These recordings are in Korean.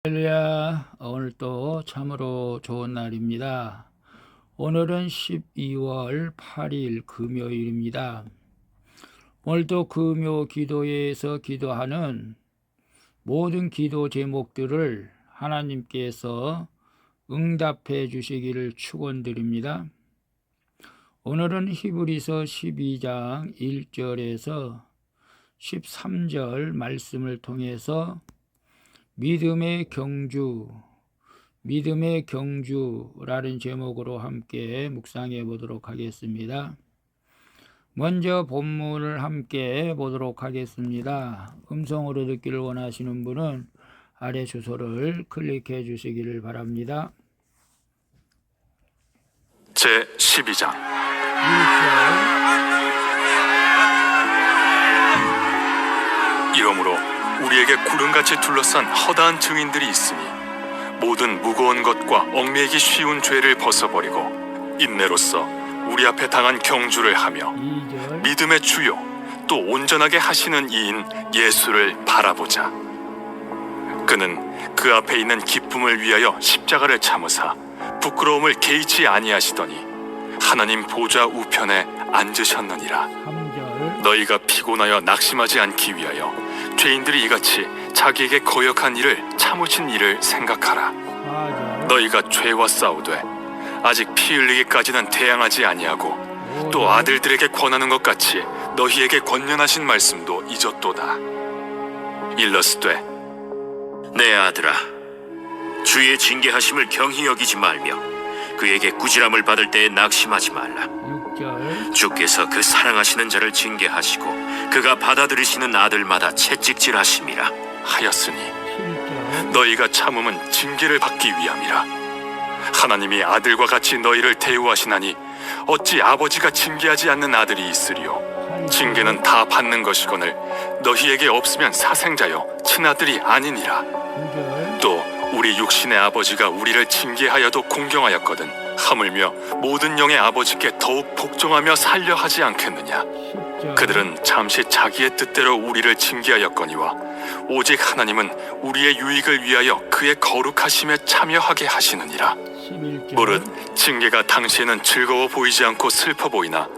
할렐루야. 오늘 또 참으로 좋은 날입니다. 오늘은 12월 8일 금요일입니다. 오늘도 금요 기도회에서 기도하는 모든 기도 제목들을 하나님께서 응답해 주시기를 축원드립니다. 오늘은 히브리서 12장 1절에서 13절 말씀을 통해서 믿음의 경주라는 제목으로 함께 묵상해 보도록 하겠습니다. 먼저 본문을 함께 보도록 하겠습니다. 음성으로 듣기를 원하시는 분은 아래 주소를 클릭해 주시기를 바랍니다. 제 12장 1절 이러므로 우리에게 구름같이 둘러싼 허다한 증인들이 있으니 모든 무거운 것과 얽매이기 쉬운 죄를 벗어버리고 인내로써 우리 앞에 당한 경주를 하며 2절 믿음의 주요 또 온전하게 하시는 이인 예수를 바라보자. 그는 그 앞에 있는 기쁨을 위하여 십자가를 참으사 부끄러움을 개의치 아니하시더니 하나님 보좌 우편에 앉으셨느니라. 3절 너희가 피곤하여 낙심하지 않기 위하여 죄인들이 이같이 자기에게 거역한 일을 참으신 일을 생각하라. 4절 너희가 죄와 싸우되 아직 피 흘리기까지는 대항하지 아니하고 또 아들들에게 권하는 것 같이 너희에게 권면하신 말씀도 잊었도다. 일러스되 내 아들아, 주의 징계하심을 경히 여기지 말며 그에게 꾸지람을 받을 때에 낙심하지 말라. 6절 주께서 그 사랑하시는 자를 징계하시고 그가 받아들이시는 아들마다 채찍질하심이라. 하였으니 7절 너희가 참음은 징계를 받기 위함이라. 하나님이 아들과 같이 너희를 대우하시나니 어찌 아버지가 징계하지 않는 아들이 있으리요. 징계는 다 받는 것이거늘 너희에게 없으면 사생자여 친아들이 아니니라. 9절 또 우리 육신의 아버지가 우리를 징계하여도 공경하였거든 하물며 모든 영의 아버지께 더욱 복종하며 살려 하지 않겠느냐. 10절 그들은 잠시 자기의 뜻대로 우리를 징계하였거니와 오직 하나님은 우리의 유익을 위하여 그의 거룩하심에 참여하게 하시느니라. 11절 무릇 징계가 당시에는 즐거워 보이지 않고 슬퍼 보이나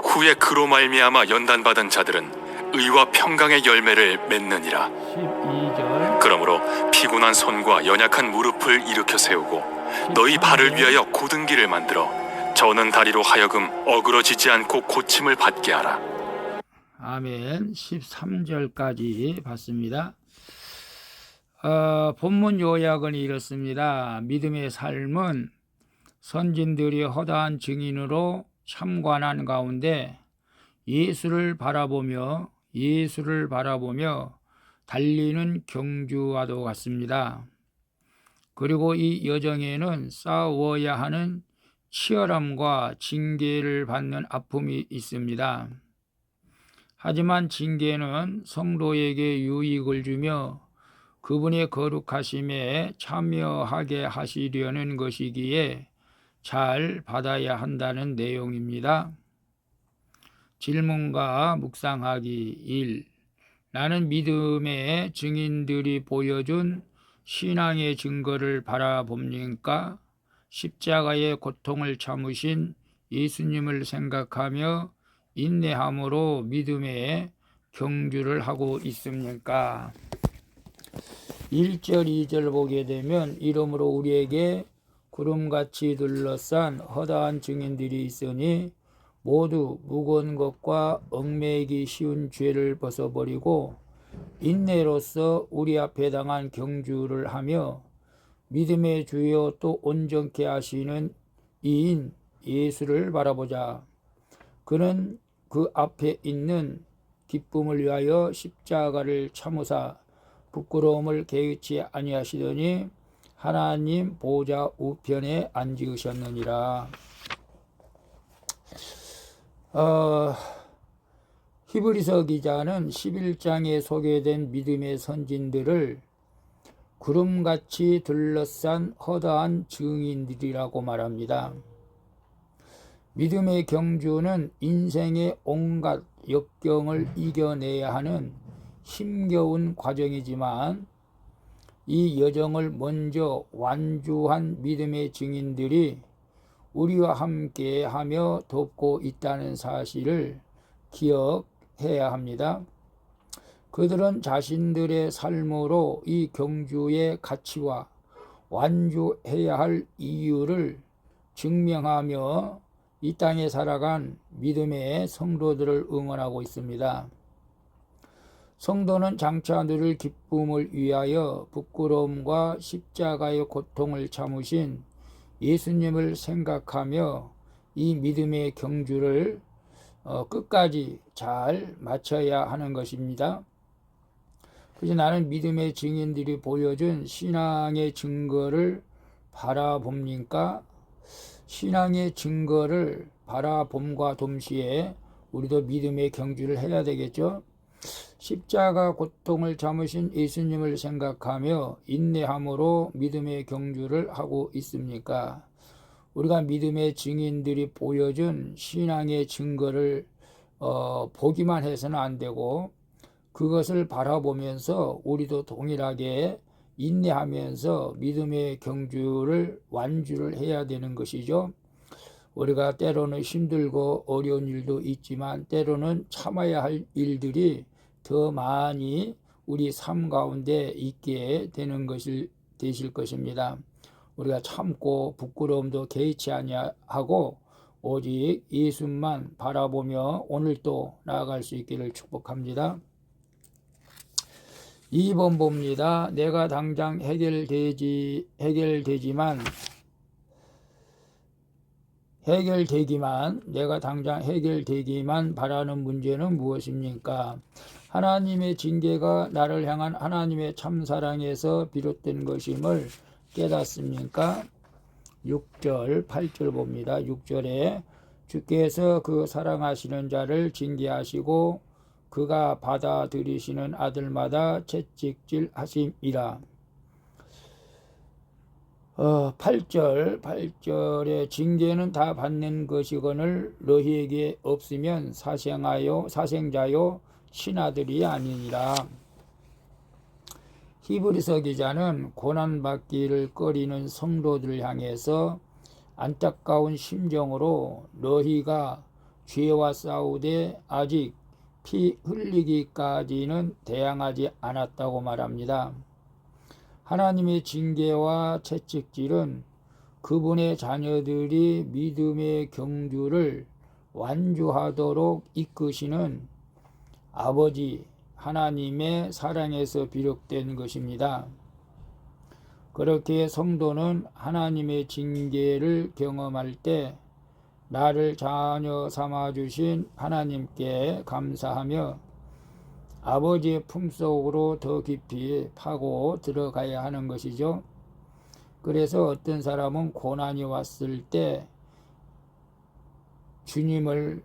후에 그로 말미암아 연단받은 자들은 의와 평강의 열매를 맺느니라. 12절 그러므로 피곤한 손과 연약한 무릎을 일으켜 세우고 너희 발을 위하여 곧은 길을 만들어 저는 다리로 하여금 어그러지지 않고 고침을 받게 하라. 아멘. 13절까지 봤습니다. 본문 요약은 이렇습니다. 믿음의 삶은 선진들이 허다한 증인으로 참관한 가운데 예수를 바라보며 달리는 경주와도 같습니다. 그리고 이 여정에는 싸워야 하는 치열함과 징계를 받는 아픔이 있습니다. 하지만 징계는 성도에게 유익을 주며 그분의 거룩하심에 참여하게 하시려는 것이기에 잘 받아야 한다는 내용입니다. 질문과 묵상하기 1. 나는 믿음의 증인들이 보여준 신앙의 증거를 바라봅니까? 십자가의 고통을 참으신 예수님을 생각하며 인내함으로 믿음의 경주를 하고 있습니까? 1절 2절 보게 되면 이러므로 우리에게 구름같이 둘러싼 허다한 증인들이 있으니 모두 무거운 것과 얽매이기 쉬운 죄를 벗어버리고 인내로써 우리 앞에 당한 경주를 하며 믿음의 주요 또 온전케 하시는 이인 예수를 바라보자. 그는 그 앞에 있는 기쁨을 위하여 십자가를 참으사 부끄러움을 개의치 아니하시더니 하나님 보좌 우편에 앉으셨느니라. 히브리서 기자는 11장에 소개된 믿음의 선진들을 구름같이 둘러싼 허다한 증인들이라고 말합니다. 믿음의 경주는 인생의 온갖 역경을 이겨내야 하는 힘겨운 과정이지만 이 여정을 먼저 완주한 믿음의 증인들이 우리와 함께 하며 돕고 있다는 사실을 기억해야 합니다. 그들은 자신들의 삶으로 이 경주의 가치와 완주해야 할 이유를 증명하며 이 땅에 살아간 믿음의 성도들을 응원하고 있습니다. 성도는 장차 누릴 기쁨을 위하여 부끄러움과 십자가의 고통을 참으신 예수님을 생각하며 이 믿음의 경주를 끝까지 잘 마쳐야 하는 것입니다. 그래서 나는 믿음의 증인들이 보여준 신앙의 증거를 바라봅니까? 신앙의 증거를 바라봄과 동시에 우리도 믿음의 경주를 해야 되겠죠. 십자가 고통을 참으신 예수님을 생각하며 인내함으로 믿음의 경주를 하고 있습니까? 우리가 믿음의 증인들이 보여준 신앙의 증거를 보기만 해서는 안 되고 그것을 바라보면서 우리도 동일하게 인내하면서 믿음의 경주를 완주를 해야 되는 것이죠. 우리가 때로는 힘들고 어려운 일도 있지만 때로는 참아야 할 일들이 더 많이 우리 삶 가운데 있게 되는 것이 되실 것입니다. 우리가 참고 부끄러움도 개의치 아니하고 오직 예수만 바라보며 오늘도 나아갈 수 있기를 축복합니다. 2번 봅니다. 내가 당장 해결되기만 바라는 문제는 무엇입니까? 하나님의 징계가 나를 향한 하나님의 참사랑에서 비롯된 것임을 깨닫습니까? 6절, 8절 봅니다. 6절에 주께서 그 사랑하시는 자를 징계하시고 그가 받아들이시는 아들마다 채찍질 하심이라. 8절에 징계는 다 받는 것이거늘 너희에게 없으면 사생자요 신하들이 아니니라. 히브리서 기자는 고난받기를 꺼리는 성도들을 향해서 안타까운 심정으로 너희가 죄와 싸우되 아직 피 흘리기까지는 대항하지 않았다고 말합니다. 하나님의 징계와 채찍질은 그분의 자녀들이 믿음의 경주를 완주하도록 이끄시는 아버지 하나님의 사랑에서 비롯된 것입니다. 그렇게 성도는 하나님의 징계를 경험할 때 나를 자녀 삼아주신 하나님께 감사하며 아버지의 품속으로 더 깊이 파고 들어가야 하는 것이죠. 그래서 어떤 사람은 고난이 왔을 때 주님을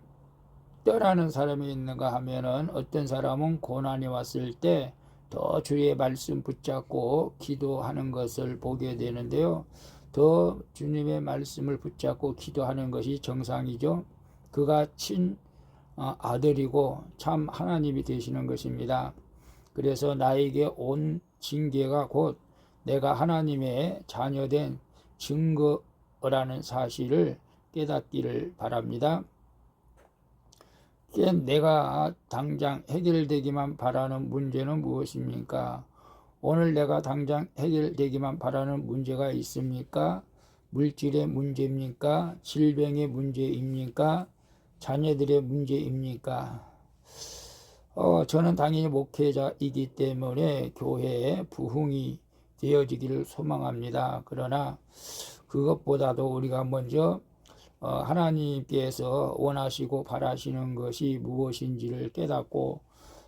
떠나는 사람이 있는가 하면은 어떤 사람은 고난이 왔을 때 더 주의 말씀 붙잡고 기도하는 것을 보게 되는데요. 더 주님의 말씀을 붙잡고 기도하는 것이 정상이죠. 그가 친 아들이고 참 하나님이 되시는 것입니다. 그래서 나에게 온 징계가 곧 내가 하나님의 자녀된 증거라는 사실을 깨닫기를 바랍니다. 내가 당장 해결되기만 바라는 문제는 무엇입니까? 오늘 내가 당장 해결되기만 바라는 문제가 있습니까? 물질의 문제입니까? 질병의 문제입니까? 자녀들의 문제입니까? 저는 당연히 목회자이기 때문에 교회에 부흥이 되어지기를 소망합니다. 그러나 그것보다도 우리가 먼저 하나님께서 원하시고 바라시는 것이 무엇인지를 깨닫고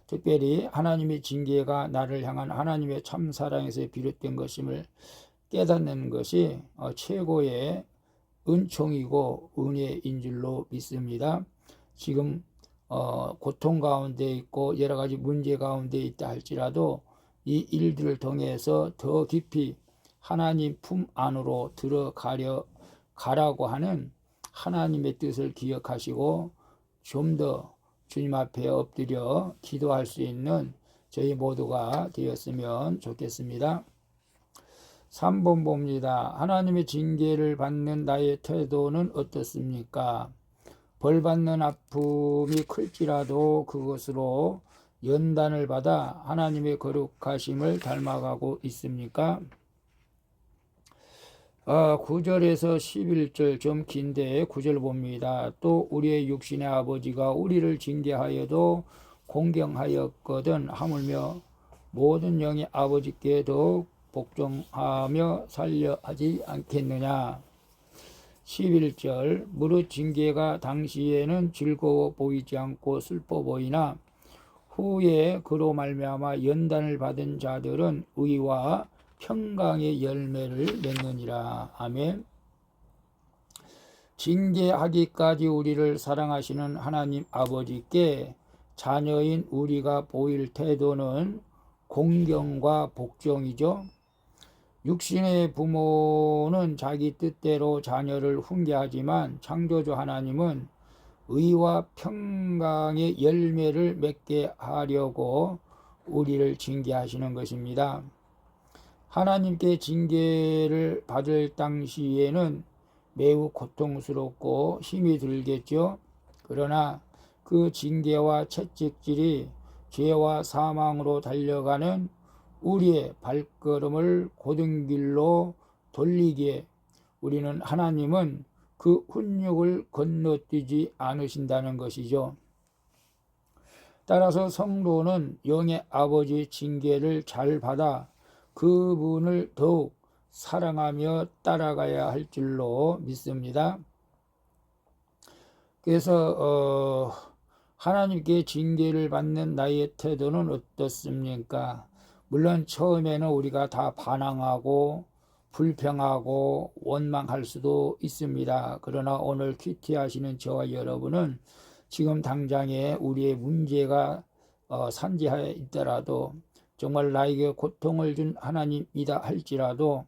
특별히 하나님의 징계가 나를 향한 하나님의 참사랑에서 비롯된 것임을 깨닫는 것이 최고의 은총이고 은혜인 줄로 믿습니다. 지금 고통 가운데 있고 여러 가지 문제 가운데 있다 할지라도 이 일들을 통해서 더 깊이 하나님 품 안으로 들어가라고 하는 하나님의 뜻을 기억하시고 좀 더 주님 앞에 엎드려 기도할 수 있는 저희 모두가 되었으면 좋겠습니다. 3번 봅니다. 하나님의 징계를 받는 나의 태도는 어떻습니까? 벌받는 아픔이 클지라도 그것으로 연단을 받아 하나님의 거룩하심을 닮아가고 있습니까? 9절에서 11절 좀 긴데 9절 봅니다. 또 우리의 육신의 아버지가 우리를 징계하여도 공경하였거든 하물며 모든 영의 아버지께 더욱 복종하며 살려 하지 않겠느냐. 11절 무릇 징계가 당시에는 즐거워 보이지 않고 슬퍼 보이나 후에 그로 말미암아 연단을 받은 자들은 의와 평강의 열매를 맺느니라. 아멘. 징계하기까지 우리를 사랑하시는 하나님 아버지께 자녀인 우리가 보일 태도는 공경과 복종이죠. 육신의 부모는 자기 뜻대로 자녀를 훈계하지만 창조주 하나님은 의와 평강의 열매를 맺게 하려고 우리를 징계하시는 것입니다. 하나님께 징계를 받을 당시에는 매우 고통스럽고 힘이 들겠죠. 그러나 그 징계와 채찍질이 죄와 사망으로 달려가는 우리의 발걸음을 고든 길로 돌리기에 우리는 하나님은 그 훈육을 건너뛰지 않으신다는 것이죠. 따라서 성도는 영의 아버지 징계를 잘 받아 그분을 더욱 사랑하며 따라가야 할 줄로 믿습니다. 그래서 하나님께 징계를 받는 나의 태도는 어떻습니까? 물론 처음에는 우리가 다 반항하고 불평하고 원망할 수도 있습니다. 그러나 오늘 큐티하시는 저와 여러분은 지금 당장에 우리의 문제가 산재하에 있더라도 정말 나에게 고통을 준 하나님이다 할지라도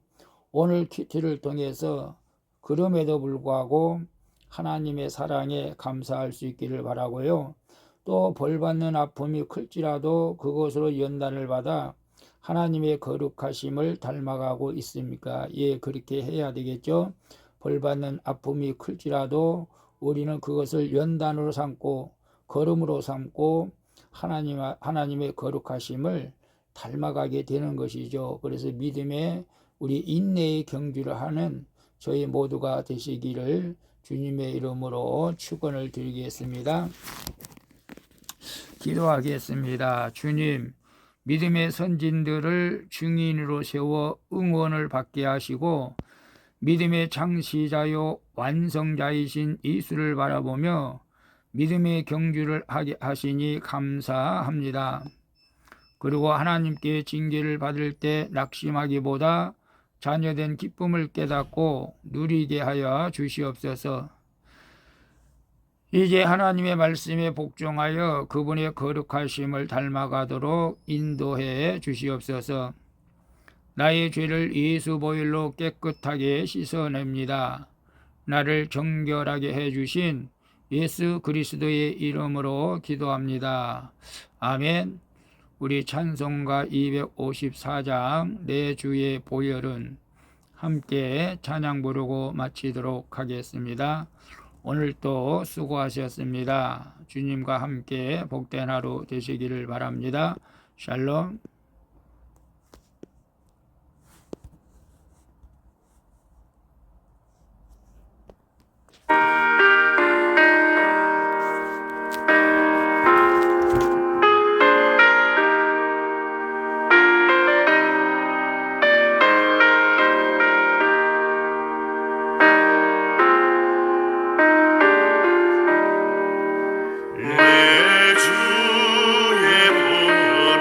오늘 큐티를 통해서 그럼에도 불구하고 하나님의 사랑에 감사할 수 있기를 바라고요. 또 벌받는 아픔이 클지라도 그것으로 연단을 받아 하나님의 거룩하심을 닮아가고 있습니까? 예, 그렇게 해야 되겠죠. 벌받는 아픔이 클지라도 우리는 그것을 연단으로 삼고 걸음으로 삼고 하나님의 거룩하심을 닮아가게 되는 것이죠. 그래서 믿음의 우리 인내의 경주를 하는 저희 모두가 되시기를 주님의 이름으로 축원을 드리겠습니다. 기도하겠습니다. 주님, 믿음의 선진들을 증인으로 세워 응원을 받게 하시고 믿음의 창시자요 완성자이신 예수를 바라보며 믿음의 경주를 하게 하시니 감사합니다. 그리고 하나님께 징계를 받을 때 낙심하기보다 자녀된 기쁨을 깨닫고 누리게 하여 주시옵소서. 이제 하나님의 말씀에 복종하여 그분의 거룩하심을 닮아가도록 인도해 주시옵소서. 나의 죄를 예수 보혈로 깨끗하게 씻어냅니다. 나를 정결하게 해주신 예수 그리스도의 이름으로 기도합니다. 아멘. 우리 찬송가 254장 내 주의 보혈은 함께 찬양 부르고 마치도록 하겠습니다. 오늘도 수고하셨습니다. 주님과 함께 복된 하루 되시기를 바랍니다. 샬롬. 내 주의 보혈은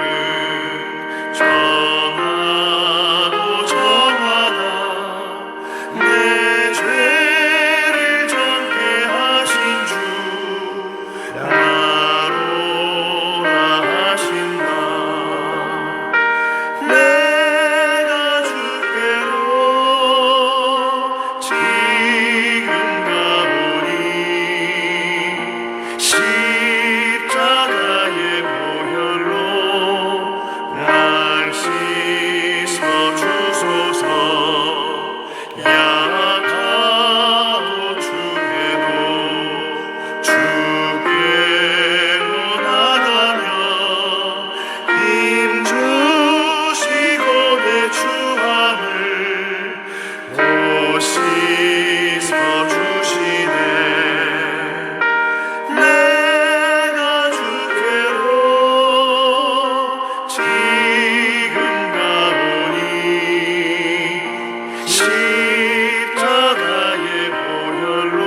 십자가의 보혈로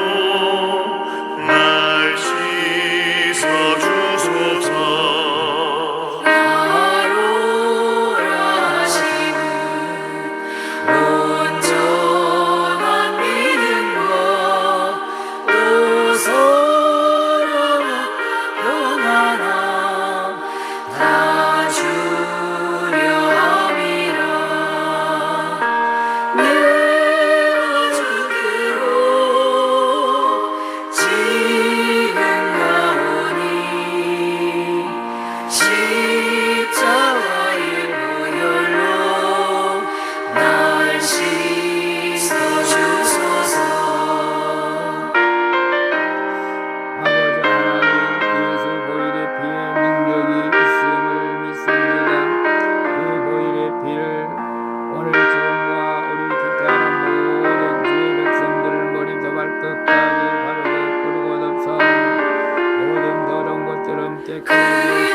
날 씻어 주소서. 나로 하시는 온전한 믿음과 또 사랑과 평안함 다 주려 함이라. 내가 주께로 지금 가오니 십자가의 보혈로 날 씻어 주소서. 아버지 하나님, 예수 보혈의 피에 능력이 있음을 믿습니다. 그 보혈의 피를 오늘 지금과 우리 기타하는 모든 주의 백성들 머리부터 발끝까지 바르고 끄르고 덮사 모든 더러운 것처럼 깨끗이